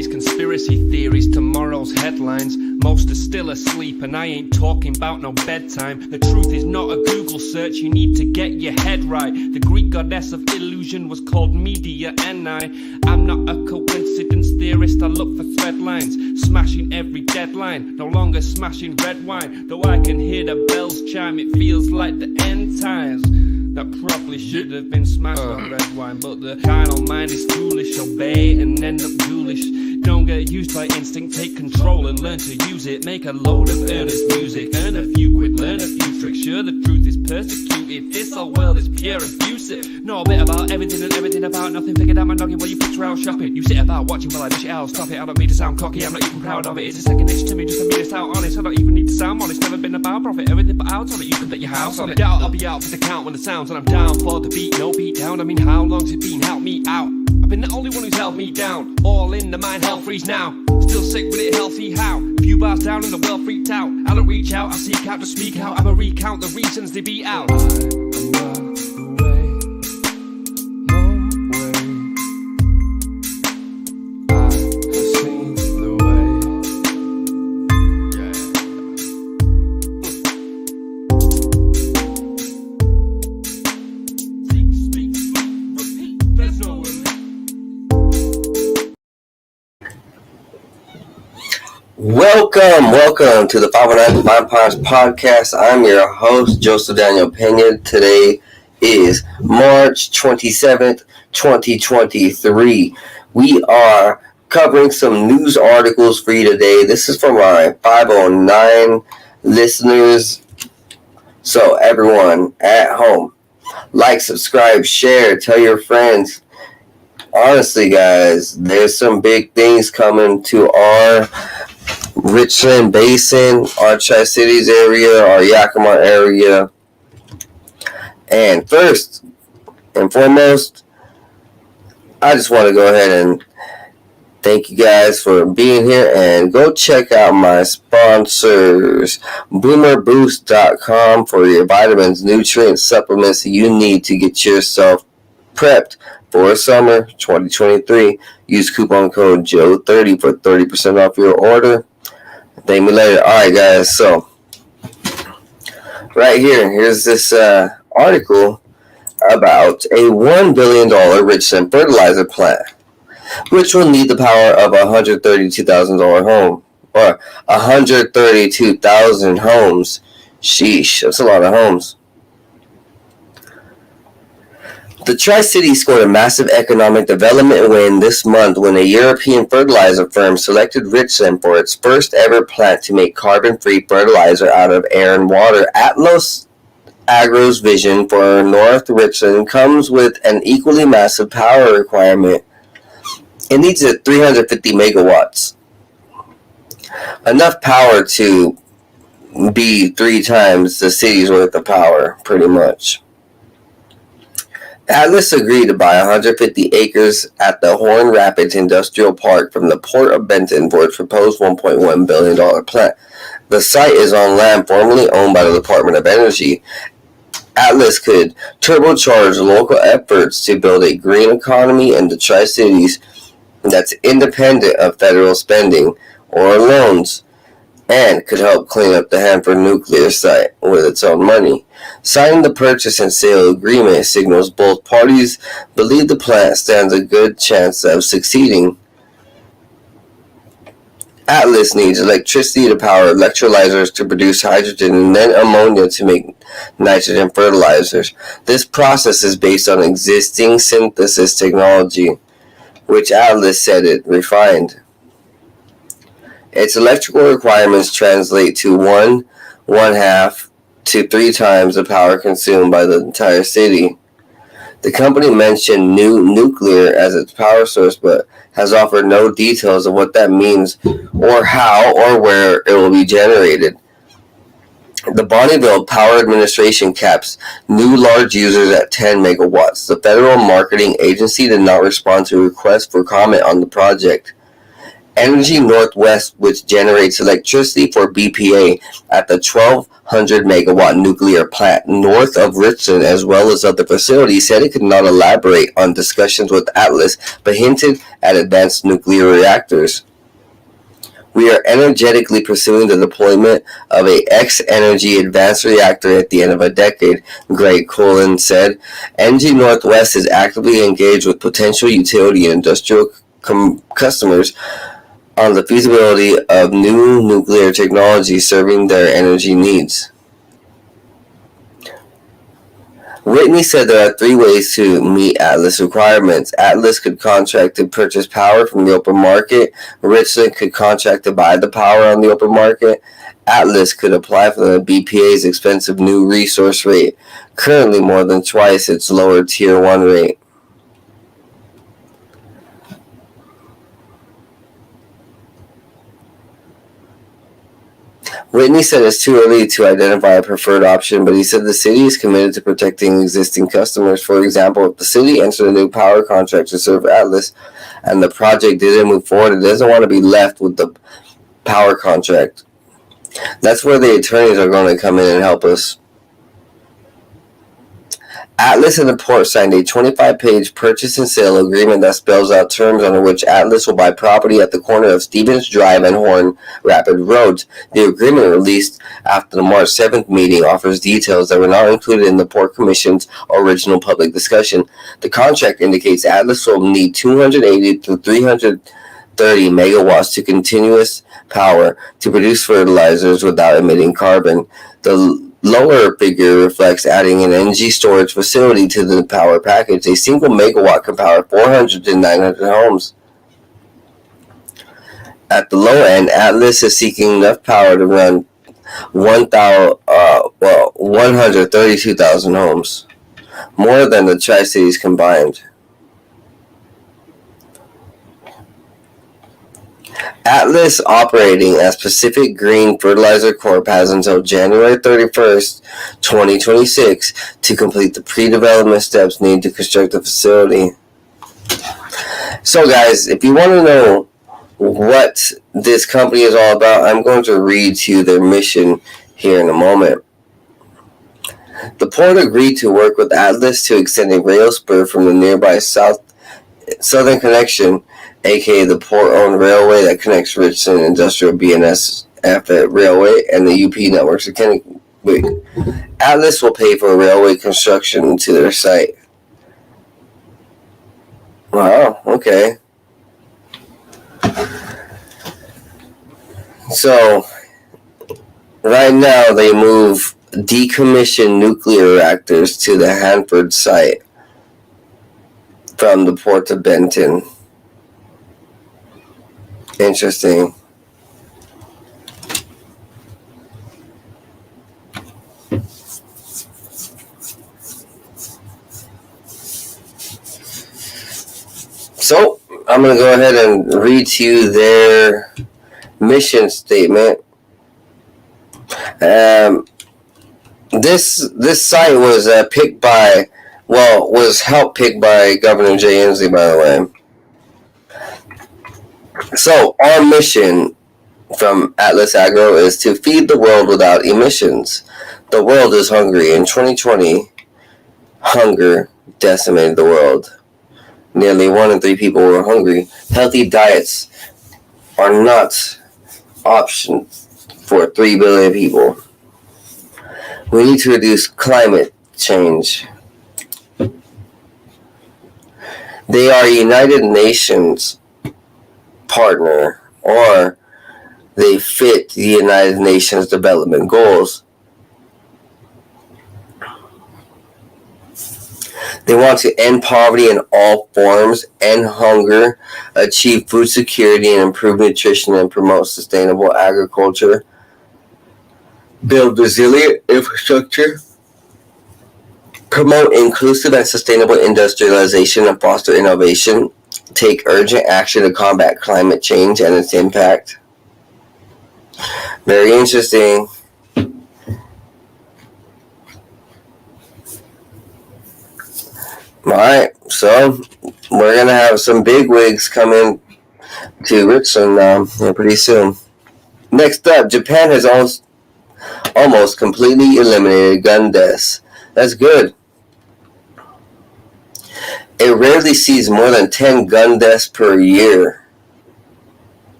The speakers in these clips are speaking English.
Yesterday's conspiracy theories, tomorrow's headlines. Most are still asleep and I ain't talking about no bedtime. The truth is not a Google search, you need to get your head right. The Greek goddess of illusion was called Media and I'm not a coincidence theorist, I look for thread lines. Smashing every deadline, no longer smashing red wine. Though I can hear the bells chime, it feels like the end times. That probably should have been smashed on red wine, but the carnal mind is foolish. Obey and end up ghoulish. Don't get used by instinct, take control and learn to use it. Make a load of earnest music, earn a few quid, learn a few tricks. Sure, the truth is persecuted, this whole world is pure abusive. Know a bit about everything and everything about nothing. Figured out my noggin while you picture out shopping. You sit about watching while I dish it out, stop it. I don't mean to sound cocky, I'm not even proud of it. It's a second nature to me, just to me to sound honest. I don't even need to sound honest, never been about profit. Everything but out on it, you can bet your house on it. Doubt I'll be out for the count when the sounds, and I'm down for the beat, no beat down. I mean, how long's it been? Help me out. I've been the only one who's held me down. All in the mind, hell freeze now. Still sick with it, healthy how? Few bars down and the world freaked out. I don't reach out, I seek out to speak out. I'ma recount the reasons they beat out. Welcome to the 509 metamask podcast. I'm your host, Joseph Daniel Pena. Today is March 27th, 2023. We are covering some news articles for you today. This is from my 509 listeners. So everyone at home, like, subscribe, share, tell your friends. Honestly, guys, there's some big things coming to our Richland Basin, our Tri-Cities area, our Yakima area. And first and foremost, I just want to go ahead and thank you guys for being here, and go check out my sponsors, boomerboost.com, for your vitamins, nutrients, supplements you need to get yourself prepped for summer 2023. Use coupon code JOE30 for 30% off your order. Thank me later. Alright, guys, so right here's this article about a $1 billion Richlands fertilizer plant, which will need the power of a $132,000 home, or 132,000 homes. Sheesh, that's a lot of homes. The Tri-Cities scored a massive economic development win this month when a European fertilizer firm selected Richlands for its first ever plant to make carbon-free fertilizer out of air and water. Atlas Agro's vision for North Richland comes with an equally massive power requirement. It needs 350 megawatts. Enough power to be 3 times the city's worth of power, pretty much. Atlas agreed to buy 150 acres at the Horn Rapids Industrial Park from the Port of Benton for its proposed $1.1 billion plant. The site is on land formerly owned by the Department of Energy. Atlas could turbocharge local efforts to build a green economy in the Tri-Cities that's independent of federal spending or loans, and could help clean up the Hanford nuclear site with its own money. Signing the purchase and sale agreement signals both parties believe the plant stands a good chance of succeeding. Atlas needs electricity to power electrolyzers to produce hydrogen and then ammonia to make nitrogen fertilizers. This process is based on existing synthesis technology, which Atlas said it refined. Its electrical requirements translate to 1.5 to 3 times the power consumed by the entire city. The company mentioned new nuclear as its power source, but has offered no details of what that means or how or where it will be generated. The Bonneville Power Administration caps new large users at 10 megawatts. The Federal Marketing Agency did not respond to requests for comment on the project. Energy Northwest, which generates electricity for BPA at the 1,200 megawatt nuclear plant north of Richland, as well as other facilities, said it could not elaborate on discussions with Atlas, but hinted at advanced nuclear reactors. We are energetically pursuing the deployment of a X-energy advanced reactor at the end of a decade, Greg Cullen said. Energy Northwest is actively engaged with potential utility and industrial customers on the feasibility of new nuclear technology serving their energy needs. Whitney said there are three ways to meet Atlas requirements. Atlas could contract to purchase power from the open market. Richland could contract to buy the power on the open market. Atlas could apply for the BPA's expensive new resource rate, currently more than twice its lower Tier 1 rate. Whitney said it's too early to identify a preferred option, but he said the city is committed to protecting existing customers. For example, if the city entered a new power contract to serve Atlas and the project didn't move forward, it doesn't want to be left with the power contract. That's where the attorneys are going to come in and help us. Atlas and the port signed a 25-page purchase and sale agreement that spells out terms under which Atlas will buy property at the corner of Stevens Drive and Horn Rapid Roads. The agreement, released after the March 7th meeting, offers details that were not included in the Port Commission's original public discussion. The contract indicates Atlas will need 280 to 330 megawatts to continuous power to produce fertilizers without emitting carbon. The lower figure reflects adding an energy storage facility to the power package. A single megawatt can power 400 to 900 homes. At the low end, Atlas is seeking enough power to run 132,000 homes, more than the Tri-Cities combined. Atlas, operating as Pacific Green Fertilizer Corp., has until January 31st, 2026 to complete the pre-development steps needed to construct the facility. So guys, if you want to know what this company is all about, I'm going to read to you their mission here in a moment. The port agreed to work with Atlas to extend a rail spur from the nearby Southern Connection, aka the port-owned railway that connects Richland Industrial BNSF Railway and the UP networks of Kennewick. Atlas will pay for railway construction to their site. Wow, okay. So, right now they move decommissioned nuclear reactors to the Hanford site from the port of Benton. Interesting. So, I'm going to go ahead and read to you their mission statement. This site was was helped pick by Governor Jay Inslee, by the way. So, our mission from Atlas Agro is to feed the world without emissions. The world is hungry. In 2020, hunger decimated the world. Nearly 1 in 3 people were hungry. Healthy diets are not options for 3 billion people. We need to reduce climate change. They are United Nations partner, or they fit the United Nations development goals. They want to end poverty in all forms, end hunger, achieve food security and improve nutrition, and promote sustainable agriculture, build resilient infrastructure, promote inclusive and sustainable industrialization and foster innovation, take urgent action to combat climate change and its impact. Very interesting. Alright, so we're going to have some big wigs come in to Richlands pretty soon. Next up, Japan has almost completely eliminated gun deaths. That's good. It rarely sees more than 10 gun deaths per year.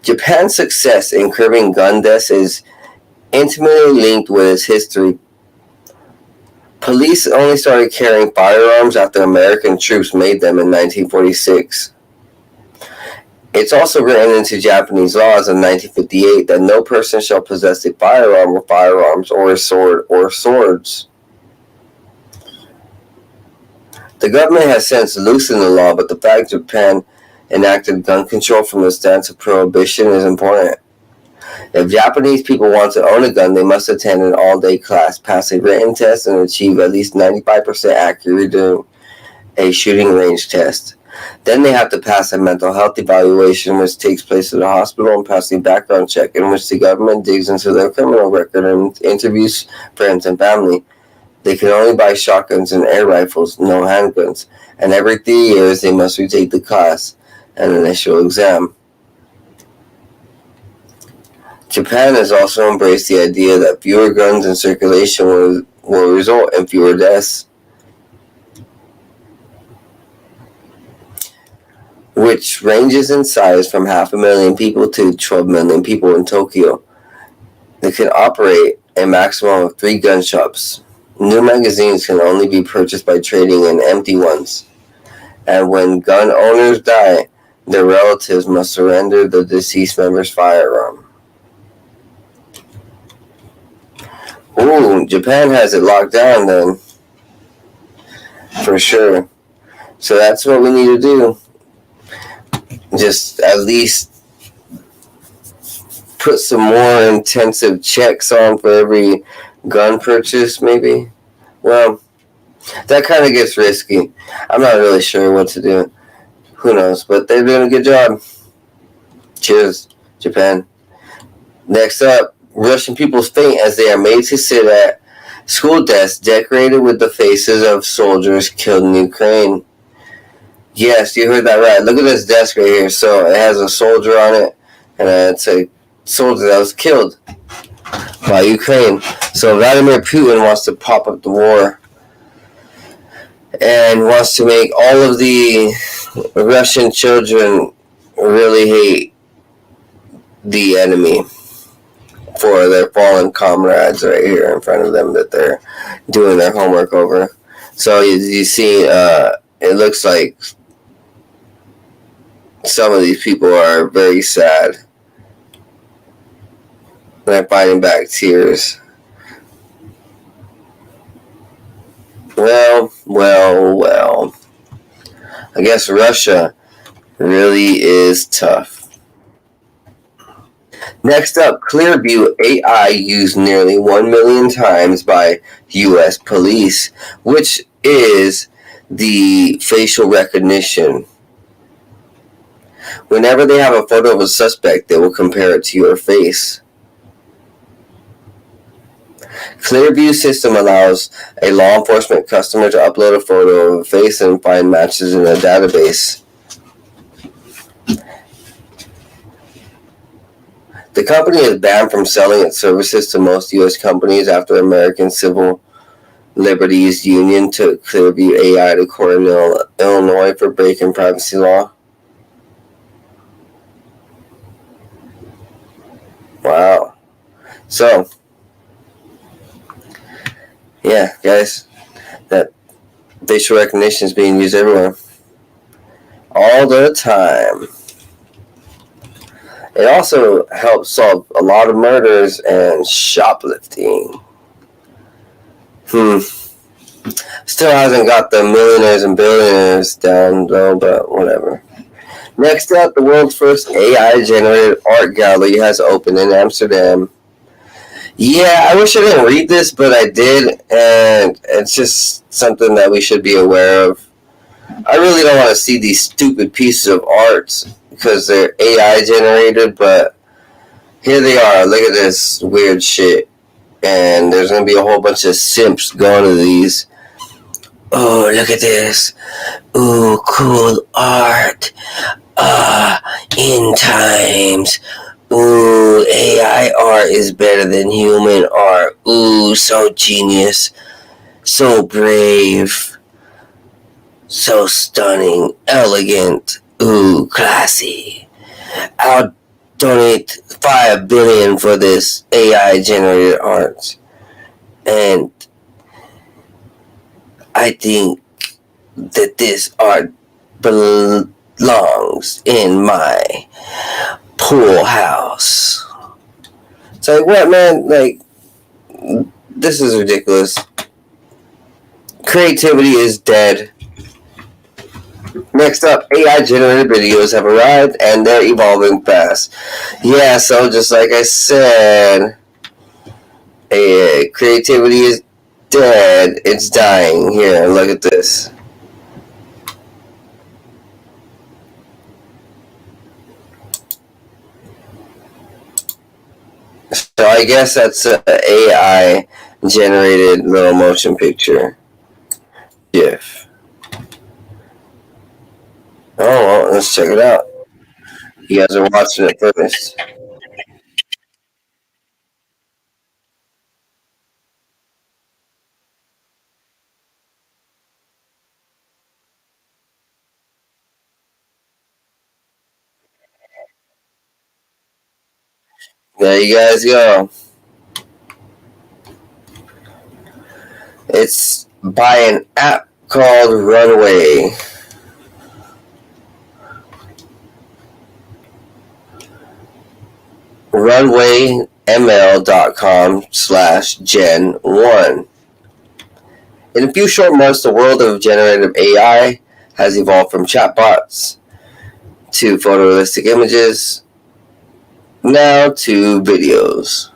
Japan's success in curbing gun deaths is intimately linked with its history. Police only started carrying firearms after American troops made them in 1946. It's also written into Japanese laws in 1958 that no person shall possess a firearm or firearms or a sword or swords. The government has since loosened the law, but the fact Japan enacted gun control from the stance of prohibition is important. If Japanese people want to own a gun, they must attend an all-day class, pass a written test, and achieve at least 95% accuracy during a shooting range test. Then they have to pass a mental health evaluation, which takes place at a hospital, and pass a background check, in which the government digs into their criminal record and interviews friends and family. They can only buy shotguns and air rifles, no handguns, and every 3 years they must retake the class and initial exam. Japan has also embraced the idea that fewer guns in circulation will result in fewer deaths, which ranges in size from 500,000 people to 12 million people in Tokyo. They can operate a maximum of 3 gun shops. New magazines can only be purchased by trading in empty ones. And when gun owners die, their relatives must surrender the deceased member's firearm. Ooh, Japan has it locked down then. For sure. So that's what we need to do. Just at least put some more intensive checks on for every gun purchase, maybe. Well, that kind of gets risky. I'm not really sure what to do. Who knows? But they're doing a good job. Cheers, Japan. Next up, Russian people faint as they are made to sit at school desks decorated with the faces of soldiers killed in Ukraine. Yes, you heard that right. Look at this desk right here. So it has a soldier on it, and it's a soldier that was killed by Ukraine. So Vladimir Putin wants to pop up the war and wants to make all of the Russian children really hate the enemy for their fallen comrades right here in front of them that they're doing their homework over. So you see, it looks like some of these people are very sad. They're fighting back tears. Well. I guess Russia really is tough. Next up, Clearview AI used nearly 1 million times by U.S. police, which is the facial recognition. Whenever they have a photo of a suspect, they will compare it to your face. Clearview system allows a law enforcement customer to upload a photo of a face and find matches in a database. The company is banned from selling its services to most U.S. companies after American Civil Liberties Union took Clearview AI to court in Illinois for breaking privacy law. Wow. So, yeah, guys, that facial recognition is being used everywhere. All the time. It also helps solve a lot of murders and shoplifting. Still hasn't got the millionaires and billionaires down, though, but whatever. Next up, the world's first AI-generated art gallery has opened in Amsterdam. Yeah, I wish I didn't read this, but I did, and it's just something that we should be aware of. I really don't want to see these stupid pieces of art because they're AI generated, but here they are. Look at this weird shit. and there's going to be a whole bunch of simps going to these. Oh, look at this. Ooh, cool art. End times. Ooh, AI art is better than human art. Ooh, so genius. So brave. So stunning. Elegant. Ooh, classy. I'll donate $5 billion for this AI generated art. And I think that this art belongs in my pool house. It's like, what, man? Like, this is ridiculous. Creativity is dead. Next up, AI generated videos have arrived and they're evolving fast. Yeah, so just like I said, creativity is dead. It's dying. Here, look at this. So I guess that's an AI generated little motion picture GIF. Oh, well, let's check it out. You guys are watching it first. There you guys go. It's by an app called Runway. runwayml.com/gen1. In a few short months, the world of generative AI has evolved from chatbots to photorealistic images, now to videos.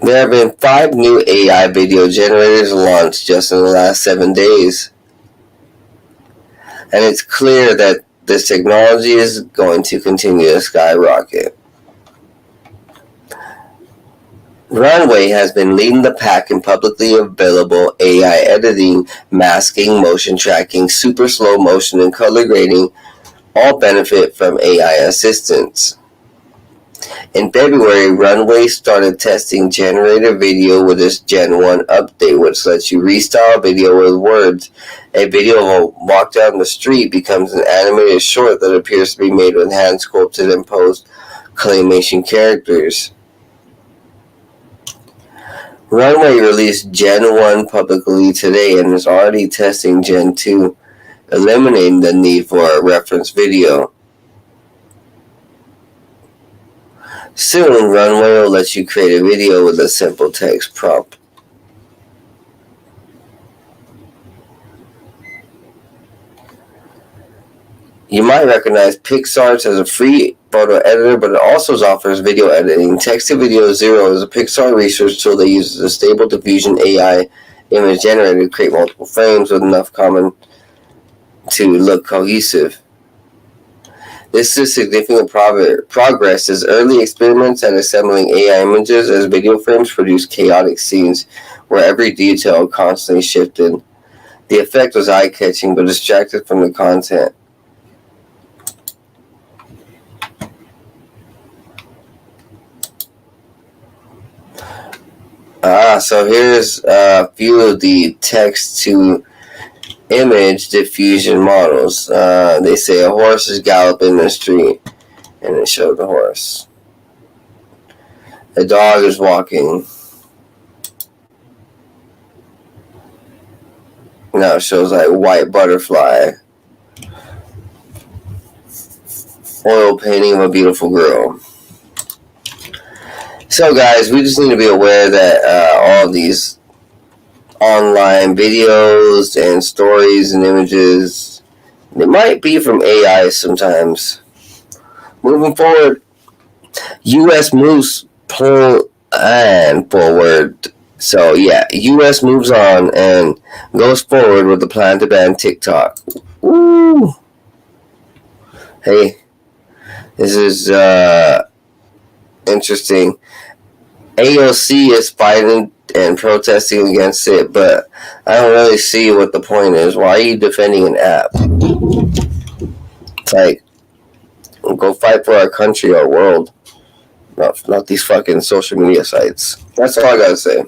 There have been 5 new AI video generators launched just in the last 7 days. And it's clear that this technology is going to continue to skyrocket. Runway has been leading the pack in publicly available AI editing, masking, motion tracking, super slow motion, and color grading all benefit from AI assistance. In February, Runway started testing generated video with its Gen 1 update, which lets you restyle video with words. A video of a walk down the street becomes an animated short that appears to be made with hand-sculpted and posed claymation characters. Runway released Gen 1 publicly today and is already testing Gen 2, eliminating the need for a reference video. Soon, Runway will let you create a video with a simple text prompt. You might recognize PixArt as a free photo editor, but it also offers video editing. Text-to-Video Zero is a Pixar research tool that uses a stable diffusion AI image generator to create multiple frames with enough common to look cohesive. This is significant progress as early experiments at assembling AI images as video frames produce chaotic scenes where every detail constantly shifted. The effect was eye-catching but distracted from the content. So here's a few of the text-to-image diffusion models. They say a horse is galloping in the street, and it showed the horse. A dog is walking. Now it shows like white butterfly. Oil painting of a beautiful girl. So guys, we just need to be aware that all of these online videos and stories and images, they might be from AI sometimes. Moving forward, U.S. moves forward. So yeah, U.S. moves on and goes forward with the plan to ban TikTok. Woo! Hey, this is interesting. AOC is fighting and protesting against it, but I don't really see what the point is. Why are you defending an app? It's like, go fight for our country, our world, not these fucking social media sites. That's all I gotta say.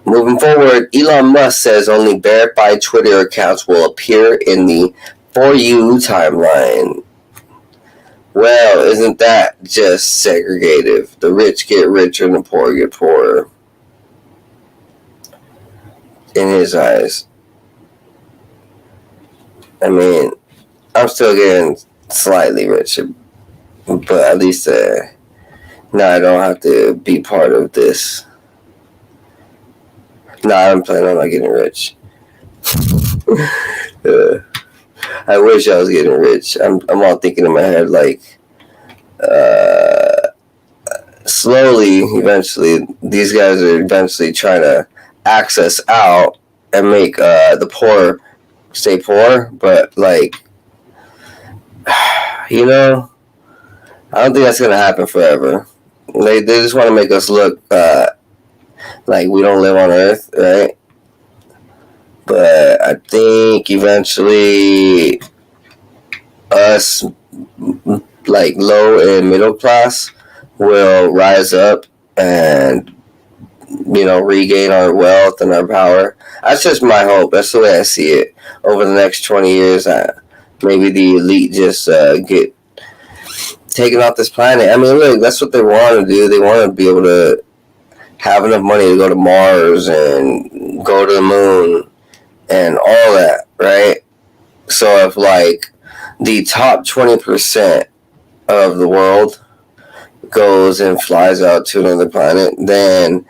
Moving forward, Elon Musk says only verified Twitter accounts will appear in the For You timeline. Well, isn't that just segregative? The rich get richer and the poor get poorer. In his eyes. I mean, I'm still getting slightly richer, but at least now I don't have to be part of this. I'm planning on not getting rich. I wish I was getting rich. I'm all thinking in my head like, slowly, eventually, these guys are eventually trying to access out and make the poor stay poor, but like, you know, I don't think that's gonna happen forever. They just want to make us look like we don't live on Earth, right? But I think eventually us, like low and middle class, will rise up and, you know, regain our wealth and our power. That's just my hope. That's the way I see it. Over the next 20 years, maybe the elite just get taken off this planet. I mean, look, that's what they want to do. They want to be able to have enough money to go to Mars and go to the moon and all that, right? So if like the top 20% of the world goes and flies out to another planet, then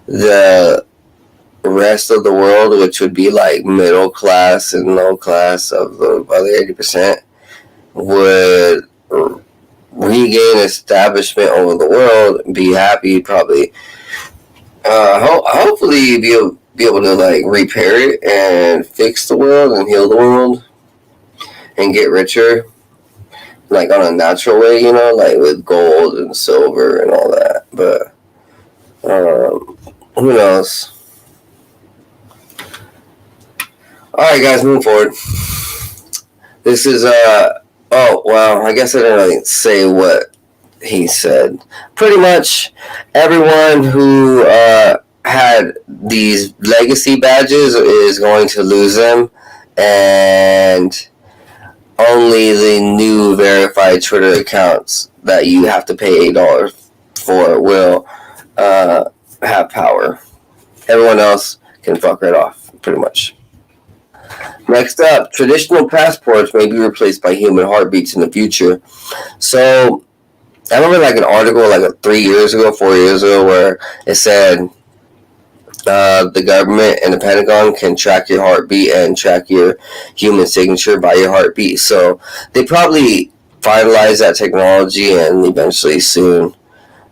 the rest of the world, which would be like middle class and low class of the other 80%, would regain establishment over the world, be happy, probably hopefully be able to like repair it and fix the world and heal the world and get richer, like on a natural way, you know, like with gold and silver and all that. But who knows? All right, guys, moving forward. This is oh well, I guess I didn't really say what he said. Pretty much everyone who had these legacy badges is going to lose them, and only the new verified Twitter accounts that you have to pay $8 for will have power. Everyone else can fuck right off, pretty much. Next up, traditional passports may be replaced by human heartbeats in the future. So, I remember like an article like 4 years ago, where it said the government and the Pentagon can track your heartbeat and track your human signature by your heartbeat. So they probably finalize that technology, and eventually soon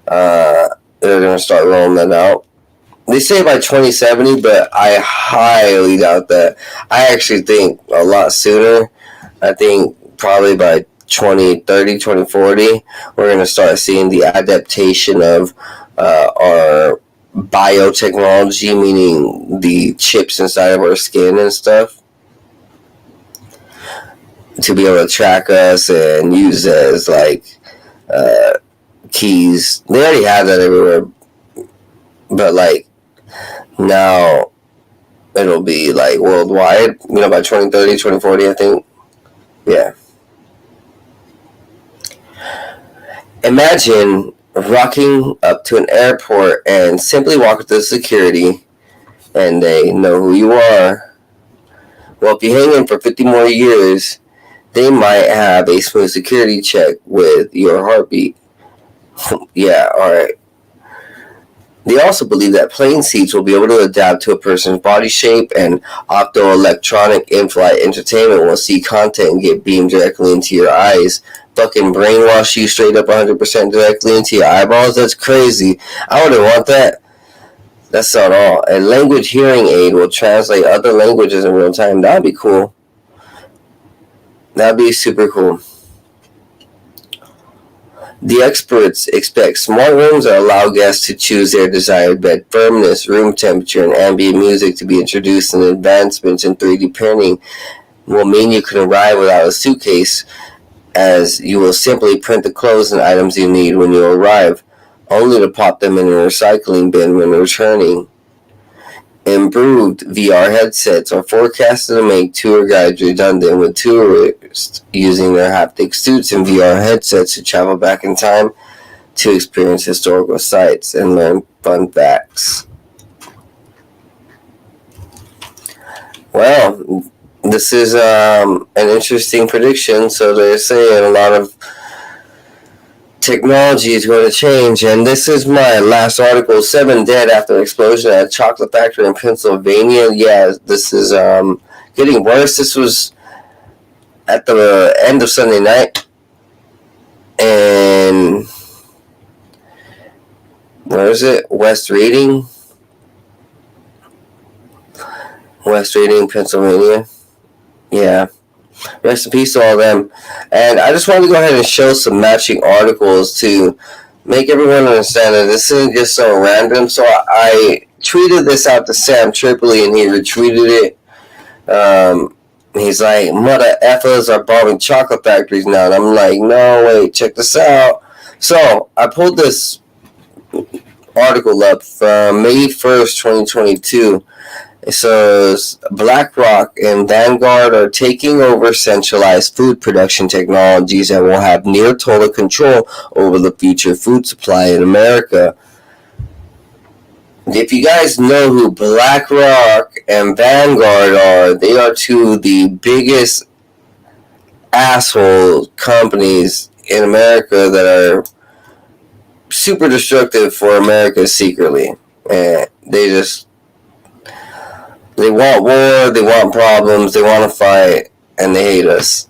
they're going to start rolling that out. They say by 2070, but I highly doubt that. I actually think a lot sooner. I think probably by 2030, 2040, we're going to start seeing the adaptation of our biotechnology, meaning the chips inside of our skin and stuff, to be able to track us and use as like keys. They already have that everywhere, but like now it'll be like worldwide, you know, by 2030, 2040, I think. Yeah. Imagine rocking up to an airport and simply walk up to security and they know who you are. Well, if you hang in for 50 more years, they might have a smooth security check with your heartbeat. Yeah, alright. They also believe that plane seats will be able to adapt to a person's body shape, and optoelectronic in-flight entertainment will see content and get beamed directly into your eyes. Fucking brainwash you straight up 100% directly into your eyeballs? That's crazy. I wouldn't want that. That's not all. A language hearing aid will translate other languages in real time. That'd be cool. That'd be super cool. The experts expect smart rooms that allow guests to choose their desired bed firmness, room temperature, and ambient music to be introduced, and advancements in 3D printing will mean you can arrive without a suitcase, as you will simply print the clothes and items you need when you arrive, only to pop them in a recycling bin when returning. Improved VR headsets are forecasted to make tour guides redundant, with tourists using their haptic suits and VR headsets to travel back in time to experience historical sites and learn fun facts. Well, this is an interesting prediction. So they're saying a lot of technology is going to change, and this is my last article. 7 dead after explosion at a chocolate factory in Pennsylvania. Yeah, this is getting worse. This was at the end of Sunday night, and where is it? West Reading, Pennsylvania. Yeah. Rest in peace to all of them. And I just wanted to go ahead and show some matching articles to make everyone understand that this isn't just so random. So I tweeted this out to Sam Tripoli, and he retweeted it. He's like, mother effers are bombing chocolate factories now. And I'm like, no, wait, check this out. So I pulled this article up from May 1st, 2022. It says BlackRock and Vanguard are taking over centralized food production technologies that will have near total control over the future food supply in America. If you guys know who BlackRock and Vanguard are, they are two of the biggest asshole companies in America that are super destructive for America secretly. And they want war, they want problems, they want to fight, and they hate us.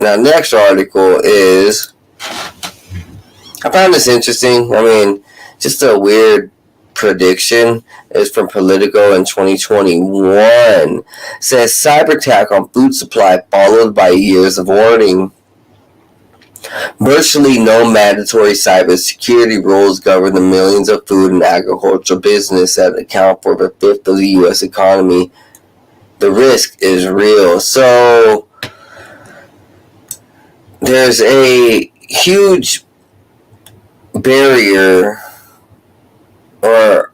Now, next article is, I found this interesting. I mean, just a weird prediction. It's from Politico in 2021. It says cyber attack on food supply followed by years of warning. Virtually no mandatory cybersecurity rules govern the millions of food and agricultural business that account for a fifth of the U.S. economy. The risk is real. So there's a huge barrier, or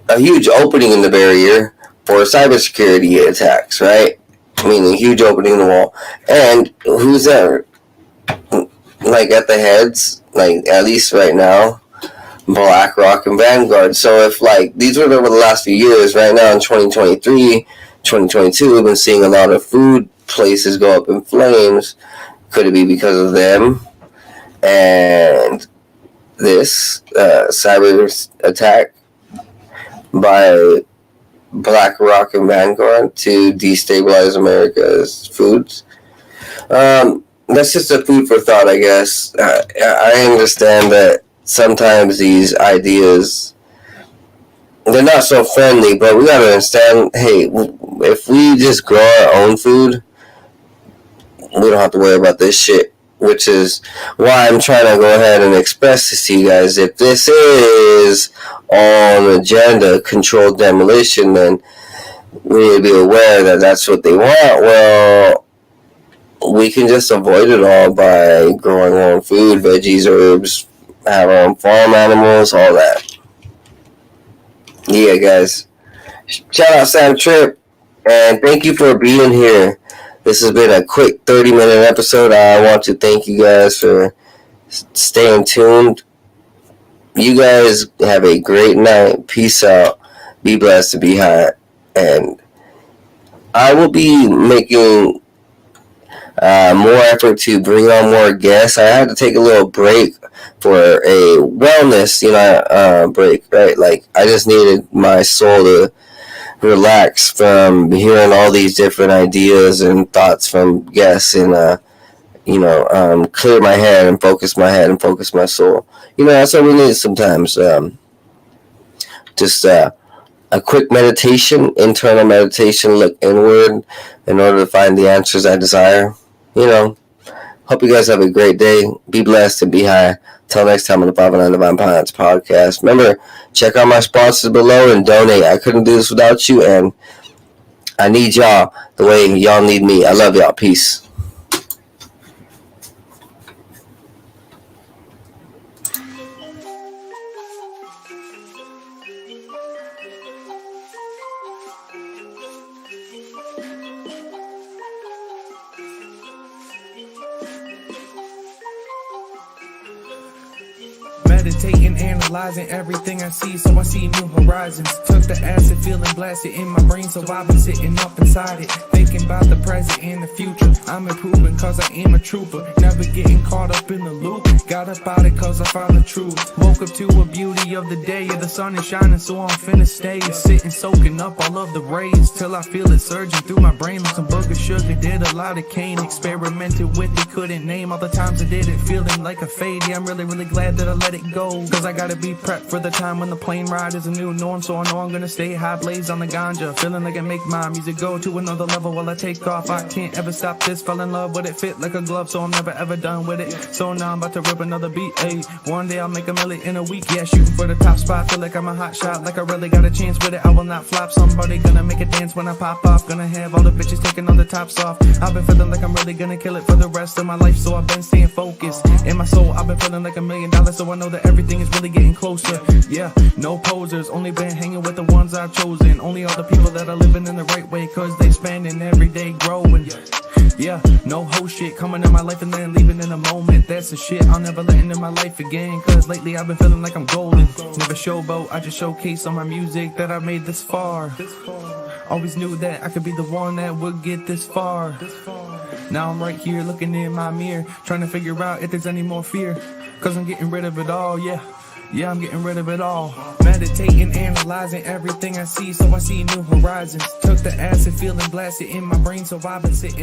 a huge opening in the barrier for cybersecurity attacks, right? I mean, a huge opening in the wall. And who's there? Like at the heads, like at least right now, BlackRock and Vanguard. So if like these were over the last few years, right now in 2023, 2022, we've been seeing a lot of food places go up in flames. Could it be because of them? And this cyber attack by BlackRock and Vanguard to destabilize America's foods. That's just a food for thought, I guess. I understand that sometimes these ideas, they're not so friendly, but we gotta understand, hey, if we just grow our own food, we don't have to worry about this shit, which is why I'm trying to go ahead and express this to you guys. If this is on agenda, controlled demolition, then we need to be aware that that's what they want. Well, we can just avoid it all by growing our own food, veggies, herbs, have our own farm animals, all that. Yeah, guys. Shout out Sam Tripp, and thank you for being here. This has been a quick 30-minute episode. I want to thank you guys for staying tuned. You guys have a great night. Peace out. Be blessed and be high. And I will be making more effort to bring on more guests. I had to take a little break for a wellness, break, right? Like, I just needed my soul to relax from hearing all these different ideas and thoughts from guests, and clear my head and focus my soul. That's what we need sometimes. Just a quick meditation, internal meditation, look inward in order to find the answers I desire. Hope you guys have a great day. Be blessed and be high. Till next time on the 509 Divine Pines podcast. Remember, check out my sponsors below and donate. I couldn't do this without you, and I need y'all the way y'all need me. I love y'all. Peace. Meditating, analyzing everything I see, so I see new horizons. Took the acid, feeling blasted in my brain, so I've been sitting up inside it, thinking about the present and the future. I'm improving cause I am a trooper, never getting caught up in the loop. Got up out it cause I found the truth. Woke up to a beauty of the day, the sun is shining, so I'm finna stay. Sitting, soaking up all of the rays, till I feel it surging through my brain like some booger sugar. Did a lot of cane, experimented with it, couldn't name all the times I did it, feeling like a fade. Yeah, I'm really glad that I let it go, cause I gotta be prepped for the time when the plane ride is a new norm. So I know I'm gonna stay high, blaze on the ganja, feeling like I make my music go to another level while I take off. I can't ever stop this, fell in love with it, fit like a glove, so I'm never ever done with it. So now I'm about to rip another beat, ayy. One day I'll make a million in a week, yeah, shooting for the top spot. Feel like I'm a hot shot, like I really got a chance with it. I will not flop, somebody gonna make a dance when I pop off. Gonna have all the bitches taking all the tops off. I've been feeling like I'm really gonna kill it for the rest of my life, so I've been staying focused. In my soul, I've been feeling like $1 million, so I know that everything is really getting closer. Yeah, no posers, only been hanging with the ones I've chosen. Only all the people that are living in the right way, cause they spending every day growing. Yeah, no whole shit coming in my life and then leaving in a moment. That's the shit I'll never let into my life again, cause lately I've been feeling like I'm golden. Never showboat, I just showcase on my music that I made this far. Always knew that I could be the one that would get this far. Now I'm right here looking in my mirror, trying to figure out if there's any more fear, cause I'm getting rid of it all, yeah, I'm getting rid of it all. Meditating, analyzing everything I see, so I see new horizons. Took the acid, feeling blasted in my brain, so I've been sitting